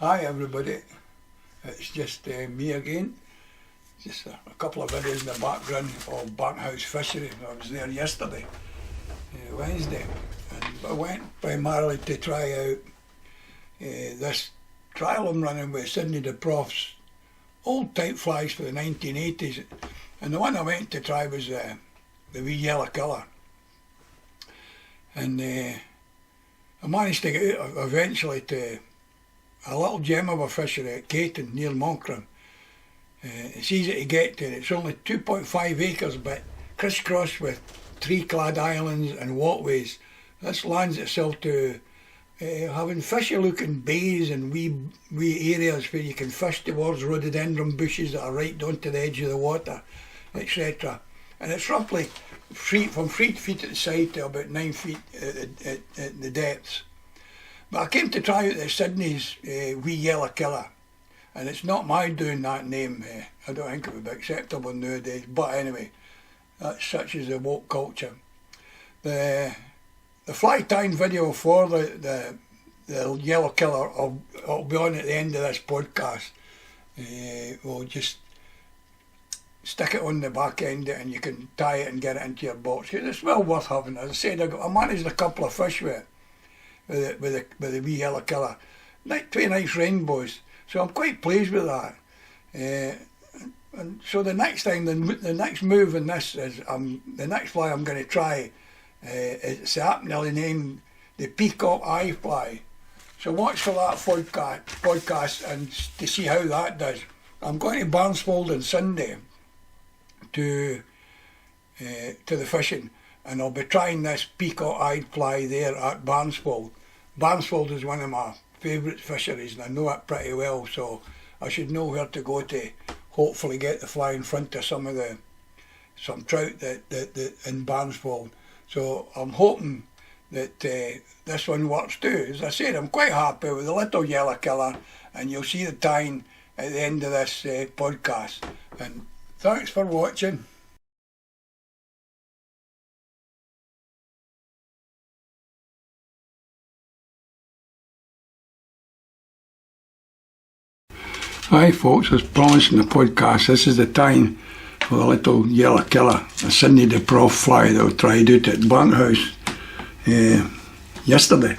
Hi everybody, it's just me again. Just a couple of videos in the background of Bankhouse fishery. I was there yesterday, Wednesday, and I went primarily to try out this trial I'm running with Sidney Du Boff's old type flies for the 1980s, and the one I went to try was the wee yellow colour, and I managed to get out eventually to a little gem of a fishery at Caton near Monkram. It's easy to get to. It's only 2.5 acres but crisscrossed with tree-clad islands and walkways. This lends itself to having fishy looking bays and wee areas where you can fish towards rhododendron bushes that are right down to the edge of the water, etc. And it's roughly from 3 feet at the side to about 9 feet at the depths. But I came to try out the Sydney's wee yellow killer, and it's not my doing that name. I don't think it would be acceptable nowadays, but anyway, that's such as the woke culture. The fly tying video for the yellow killer will be on at the end of this podcast. We'll just stick it on the back end and you can tie it and get it into your box. It's well worth having. As I said, I managed a couple of fish with it. With the wee yellow colour, like 2 nice rainbows, so I'm quite pleased with that. And so the next time, the next move in this is the next fly I'm going to try. It's aptly named the peacock eye fly. So watch for that podcast and to see how that does. I'm going to Barnsfold on Sunday to the fishing, and I'll be trying this peacock-eyed fly there at Barnsfold. Barnsfold is one of my favourite fisheries and I know it pretty well, so I should know where to go to hopefully get the fly in front of some trout that in Barnsfold. So I'm hoping that this one works too. As I said, I'm quite happy with the little yellow killer, and you'll see the tying at the end of this podcast. And thanks for watching. Hi folks, as promised in the podcast, this is the time for the little yellow killer, a Sidney Du Boff fly that I tried out at Bankhouse yesterday.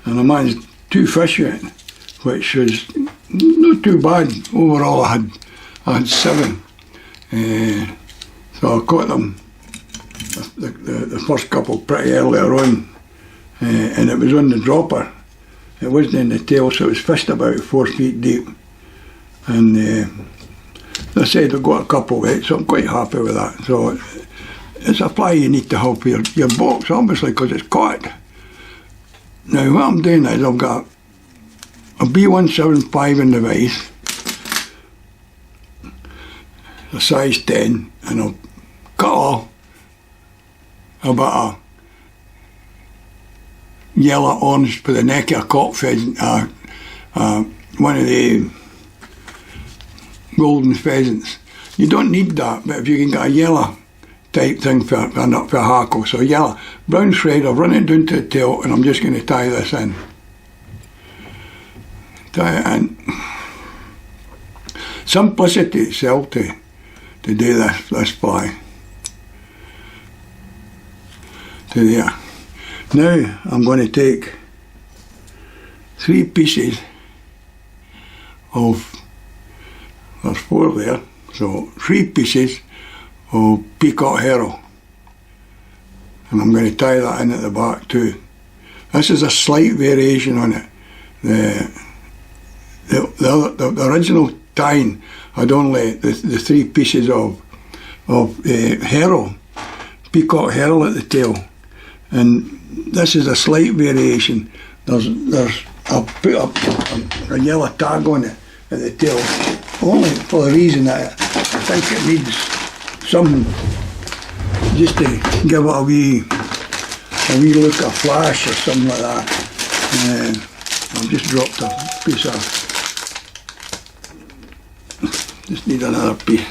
And I managed 2 fish with it, which was not too bad. Overall I had 7. So I caught them, the first couple pretty earlier on, and it was on the dropper. It wasn't in the tail, so it was fished about 4 feet deep. And as I said, I got a couple of it, so I'm quite happy with that. So it's a fly you need to have for your box, obviously, because it's caught. Now what I'm doing is I've got a B175 in the vise, a size 10, and I'll cut off about a yellow orange for the neck of a cock pheasant, one of the golden pheasants. You don't need that, but if you can get a yellow type thing for a hackle, so yellow, brown thread, I'll run it down to the tail and I'm just going to tie this in. Tie it in. Simplicity itself to do this fly. To there. Now I'm going to take 3 pieces of, there's 4 there, so 3 pieces of peacock herring, and I'm going to tie that in at the back too. This is a slight variation on it. The original tying had only the 3 pieces of herring, peacock herring at the tail, and this is a slight variation. I'll put a yellow tag on it at the tail, only for the reason that I think it needs something just to give it a wee look, a flash or something like that. I've just dropped a piece of, just need another piece.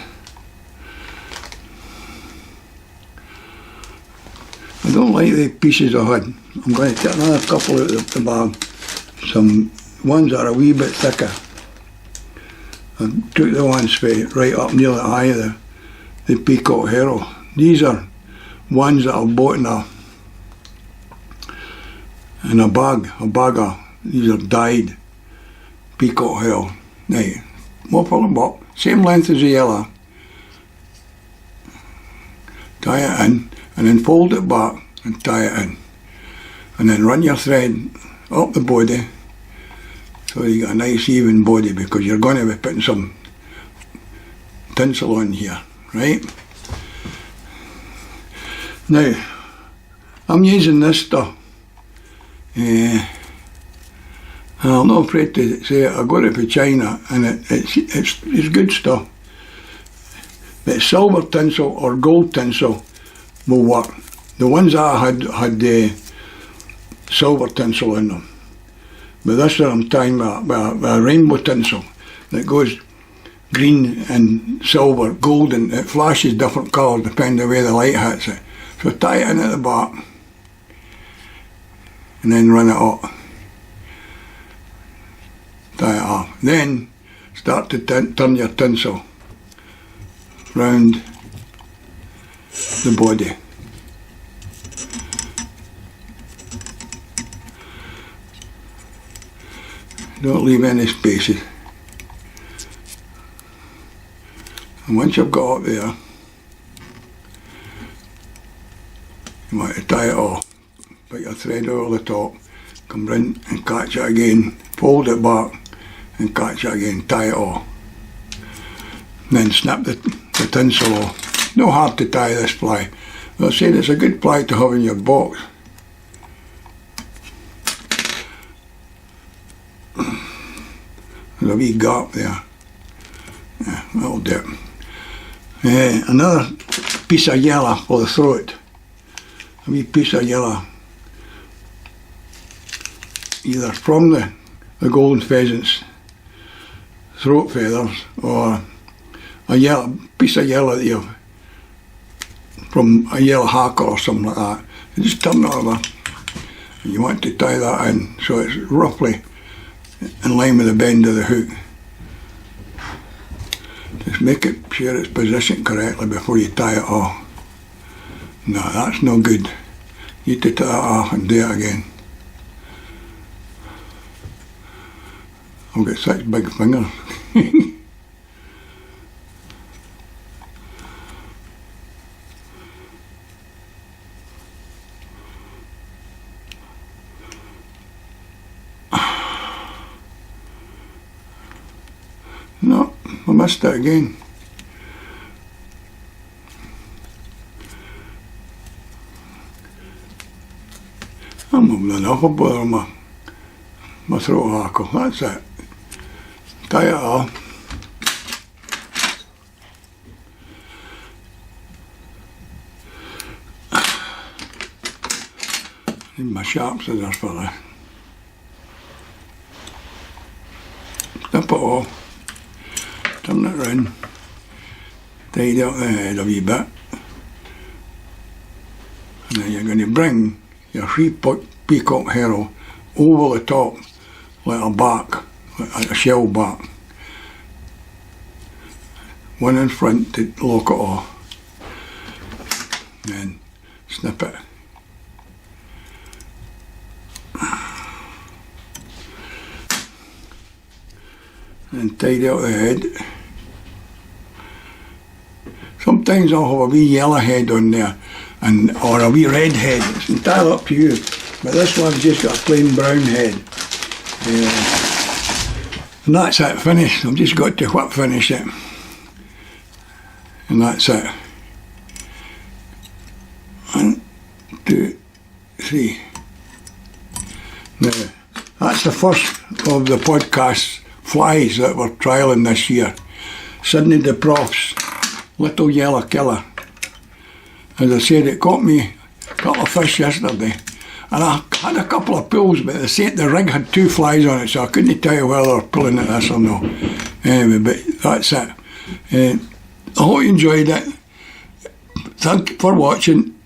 I don't like the pieces I had. I'm going to take another couple out of the bag, some ones that are a wee bit thicker. I took the ones for right up near the eye of the peacock herring. These are ones that I've bought in a bag of, these are dyed peacock herring. Now, more for the buck, same length as the yellow. Tie it in, and then fold it back and tie it in. And then run your thread up the body so you get a nice even body, because you're going to be putting some tinsel on here, right? Now, I'm using this stuff. I'm not afraid to say it. I got it from China, and it's good stuff. But silver tinsel or gold tinsel will work. The ones I had silver tinsel in them. But this one I'm tying with a rainbow tinsel that goes green and silver, golden. It flashes different colours depending on where the light hits it. So tie it in at the back and then run it up. Tie it off. Then start to turn your tinsel round the body. Don't leave any spaces. And once you've got up there, you want to tie it off. Put your thread over the top, come round and catch it again, fold it back and catch it again, tie it off. And then snap the tinsel off. No hard to tie this fly. I said it's a good fly to have in your box. There's a wee gap there. Yeah, that'll do it. Another piece of yellow for the throat. A wee piece of yellow. Either from the golden pheasant's throat feathers, or a yellow piece of yellow that you've from a yellow hacker or something like that. You just turn it over. And you want to tie that in so it's roughly in line with the bend of the hook. Just make it sure it's positioned correctly before you tie it off. No, that's no good. You need to tie it off and do it again. I've got such big fingers. No, I missed it again. I'm moving enough about my throat hackle, that's it. Tie it off. Need my sharp scissors for this. Snip it off. Turn it round, tidy up the head a wee bit, and then you're going to bring your three peacock herring over the top like a back, like a shell back. One in front to lock it off, and then snip it. And tidy up the head. Sometimes I'll have a wee yellow head on there, or a wee red head. It's entirely up to you. But this one's just got a plain brown head. And that's it, finished. I've just got to whip finish it. And that's it. 1, 2, 3. Now, that's the first of the podcast flies that we're trialling this year. Sidney Du Boff's Little Yellow Killer. As I said, it caught me a couple of fish yesterday, and I had a couple of pulls, but the rig had 2 flies on it, so I couldn't tell you whether they're pulling at this or no. Anyway, but that's it. I hope you enjoyed it. Thank you for watching.